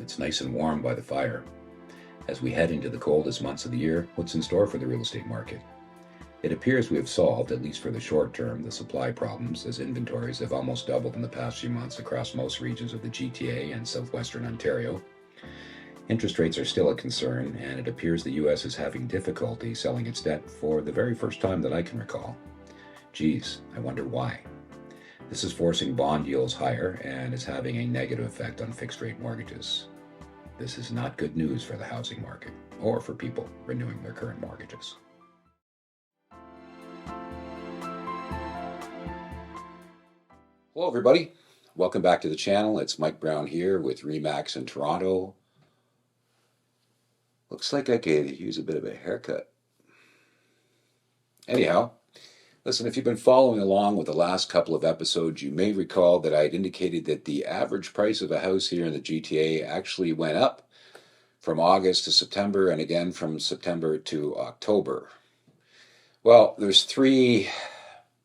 It's nice and warm by the fire. As we head into the coldest months of the year, what's in store for the real estate market? It appears we have solved, at least for the short term, the supply problems, as inventories have almost doubled in the past few months across most regions of the GTA and southwestern Ontario. Interest rates are still a concern, and it appears the US is having difficulty selling its debt for the very first time that I can recall. Geez, I wonder why. This is forcing bond yields higher and is having a negative effect on fixed rate mortgages. This is not good news for the housing market or for people renewing their current mortgages. Hello, everybody. Welcome back to the channel. It's Mike Brown here with Remax in Toronto. Looks like I could use a bit of a haircut. Anyhow, listen, if you've been following along with the last couple of episodes, you may recall that I had indicated that the average price of a house here in the GTA actually went up from August to September and again from September to October. Well, there's three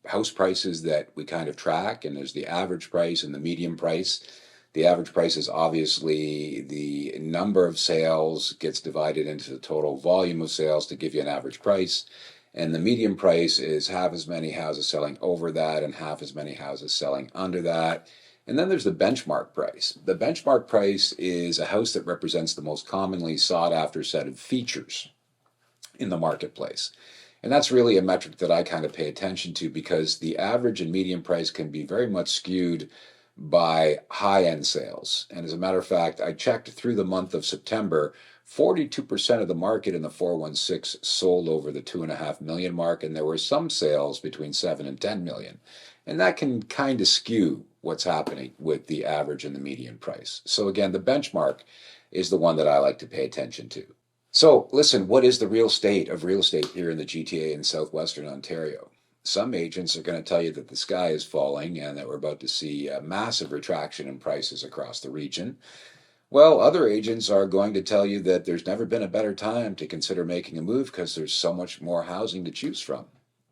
house prices that we kind of track, and there's the average price and the median price. The average price is obviously the number of sales gets divided into the total volume of sales to give you an average price. And the median price is half as many houses selling over that and half as many houses selling under that. And then there's the benchmark price. The benchmark price is a house that represents the most commonly sought after set of features in the marketplace. And that's really a metric that I kind of pay attention to because the average and median price can be very much skewed by high-end sales. And as a matter of fact, I checked through the month of September, 42% of the market in the 416 sold over the 2.5 million mark, and there were some sales between 7 and 10 million. And that can kind of skew what's happening with the average and the median price. So again, the benchmark is the one that I like to pay attention to. So listen, what is the real state of real estate here in the GTA in southwestern Ontario? Some agents are going to tell you that the sky is falling and that we're about to see a massive retraction in prices across the region. Well, other agents are going to tell you that there's never been a better time to consider making a move because there's so much more housing to choose from.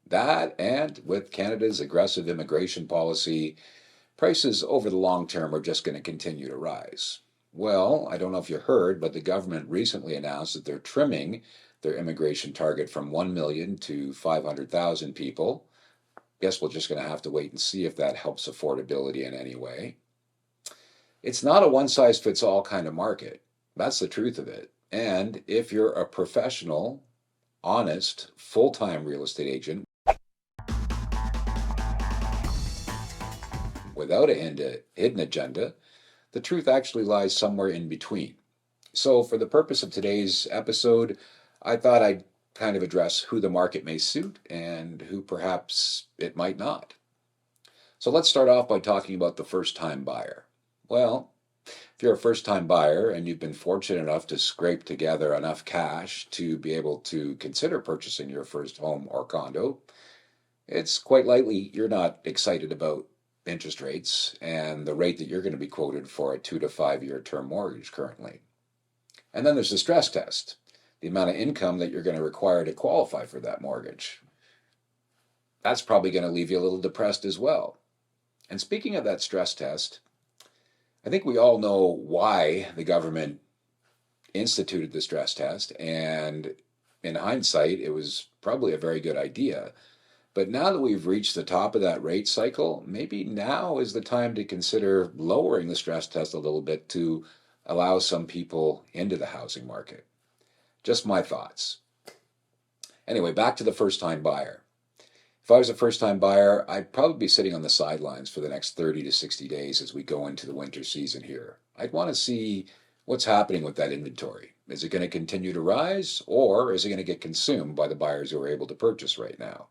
That, and with Canada's aggressive immigration policy, prices over the long term are just going to continue to rise. Well, I don't know if you heard, but the government recently announced that they're trimming their immigration target from 1 million to 500,000 people. Guess we're just going to have to wait and see if that helps affordability in any way. It's not a one-size-fits-all kind of market. That's the truth of it. And if you're a professional, honest, full-time real estate agent without a hidden agenda, the truth actually lies somewhere in between. So for the purpose of today's episode, I thought I'd kind of address who the market may suit and who perhaps it might not. So let's start off by talking about the first-time buyer. Well, if you're a first-time buyer and you've been fortunate enough to scrape together enough cash to be able to consider purchasing your first home or condo, it's quite likely you're not excited about interest rates and the rate that you're going to be quoted for a 2 to 5 year term mortgage currently. And then there's the stress test, the amount of income that you're going to require to qualify for that mortgage. That's probably going to leave you a little depressed as well. And speaking of that stress test, I think we all know why the government instituted the stress test, and in hindsight, it was probably a very good idea. But now that we've reached the top of that rate cycle, maybe now is the time to consider lowering the stress test a little bit to allow some people into the housing market. Just my thoughts. Anyway, back to the first-time buyer. If I was a first-time buyer, I'd probably be sitting on the sidelines for the next 30 to 60 days as we go into the winter season here. I'd want to see what's happening with that inventory. Is it going to continue to rise, or is it going to get consumed by the buyers who are able to purchase right now?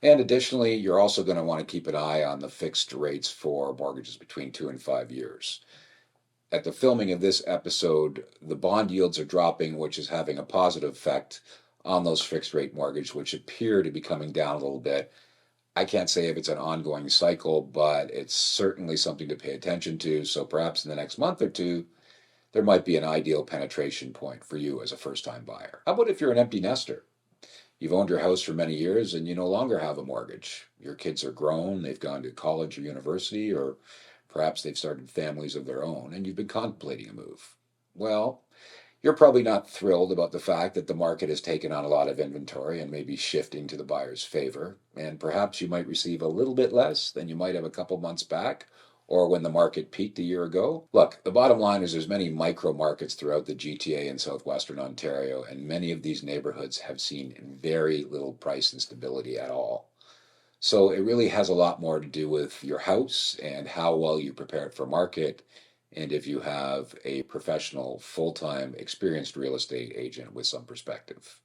And additionally, you're also going to want to keep an eye on the fixed rates for mortgages between 2 and 5 years. At the filming of this episode, the bond yields are dropping, which is having a positive effect on those fixed rate mortgages, which appear to be coming down a little bit. I can't say if it's an ongoing cycle, but it's certainly something to pay attention to. So perhaps in the next month or two, there might be an ideal penetration point for you as a first-time buyer. How about if you're an empty nester? You've owned your house for many years and you no longer have a mortgage. Your kids are grown, they've gone to college or university, or Perhaps they've started families of their own and you've been contemplating a move. Well, you're probably not thrilled about the fact that the market has taken on a lot of inventory and may be shifting to the buyer's favor, and perhaps you might receive a little bit less than you might have a couple months back or when the market peaked a year ago. Look, the bottom line is there's many micro markets throughout the GTA and southwestern Ontario, and many of these neighborhoods have seen very little price instability at all. So it really has a lot more to do with your house and how well you prepare it for market, and if you have a professional, full-time, experienced real estate agent with some perspective.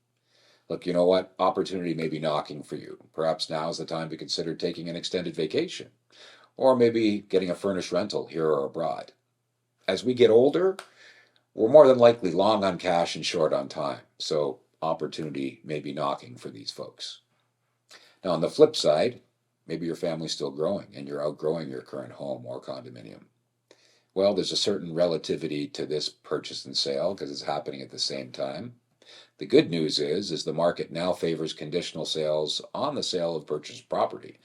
Look, you know what? Opportunity may be knocking for you. Perhaps now is the time to consider taking an extended vacation, or maybe getting a furnished rental here or abroad. As we get older, we're more than likely long on cash and short on time, so opportunity may be knocking for these folks. Now, on the flip side, maybe your family's still growing and you're outgrowing your current home or condominium. Well, there's a certain relativity to this purchase and sale because it's happening at the same time. The good news is the market now favors conditional sales on the sale of purchased property.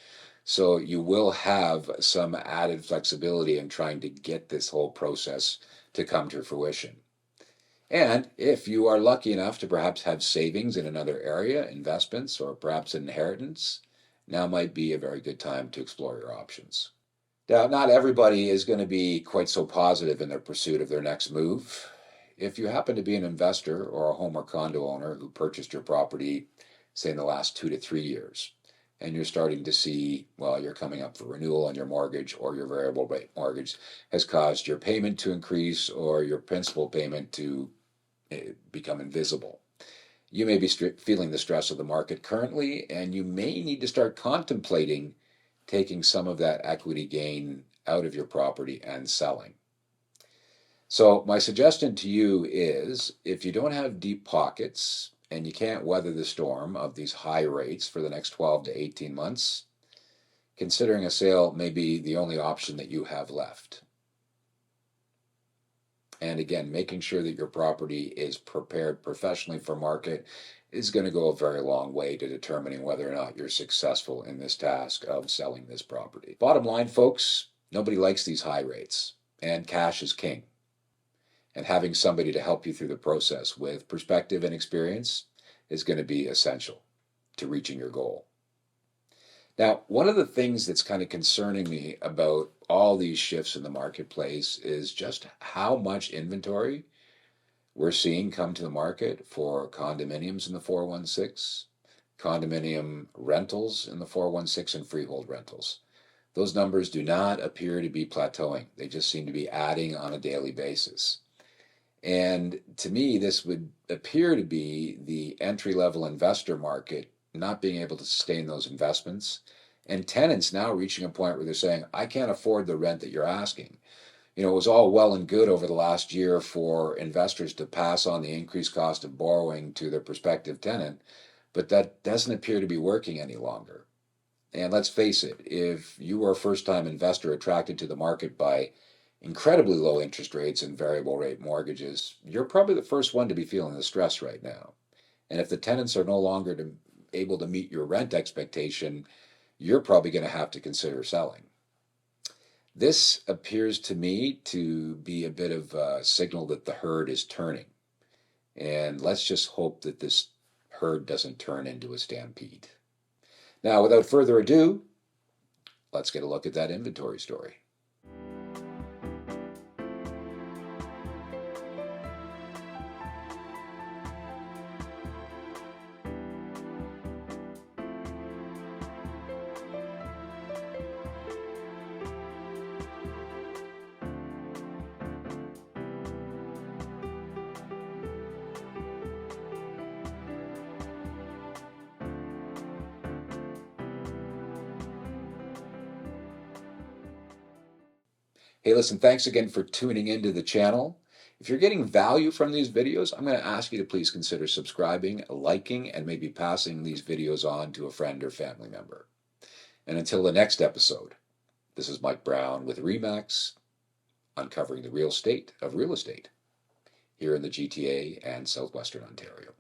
So you will have some added flexibility in trying to get this whole process to come to fruition. And if you are lucky enough to perhaps have savings in another area, investments, or perhaps an inheritance, now might be a very good time to explore your options. Now, not everybody is going to be quite so positive in their pursuit of their next move. If you happen to be an investor or a home or condo owner who purchased your property, say in the last 2 to 3 years, and you're starting to see, well, you're coming up for renewal on your mortgage or your variable rate mortgage has caused your payment to increase or your principal payment to become invisible. You may be feeling the stress of the market currently, and you may need to start contemplating taking some of that equity gain out of your property and selling. So my suggestion to you is, if you don't have deep pockets and you can't weather the storm of these high rates for the next 12 to 18 months, considering a sale may be the only option that you have left. And again, making sure that your property is prepared professionally for market is going to go a very long way to determining whether or not you're successful in this task of selling this property. Bottom line, folks, nobody likes these high rates, and cash is king. And having somebody to help you through the process with perspective and experience is going to be essential to reaching your goal. Now, one of the things that's kind of concerning me about all these shifts in the marketplace is just how much inventory we're seeing come to the market for condominiums in the 416, condominium rentals in the 416, and freehold rentals. Those numbers do not appear to be plateauing. They just seem to be adding on a daily basis. And to me, this would appear to be the entry-level investor market not being able to sustain those investments, and tenants now reaching a point where they're saying, I can't afford the rent that you're asking. You know, it was all well and good over the last year for investors to pass on the increased cost of borrowing to their prospective tenant, but that doesn't appear to be working any longer. And let's face it, if you are a first-time investor attracted to the market by incredibly low interest rates and variable rate mortgages, you're probably the first one to be feeling the stress right now. And if the tenants are no longer able to meet your rent expectation, you're probably going to have to consider selling. This appears to me to be a bit of a signal that the herd is turning. And let's just hope that this herd doesn't turn into a stampede. Now, without further ado, let's get a look at that inventory story. Hey, listen, thanks again for tuning into the channel. If you're getting value from these videos, I'm going to ask you to please consider subscribing, liking, and maybe passing these videos on to a friend or family member. And until the next episode, this is Mike Brown with RE/MAX, uncovering the real estate of real estate here in the GTA and Southwestern Ontario.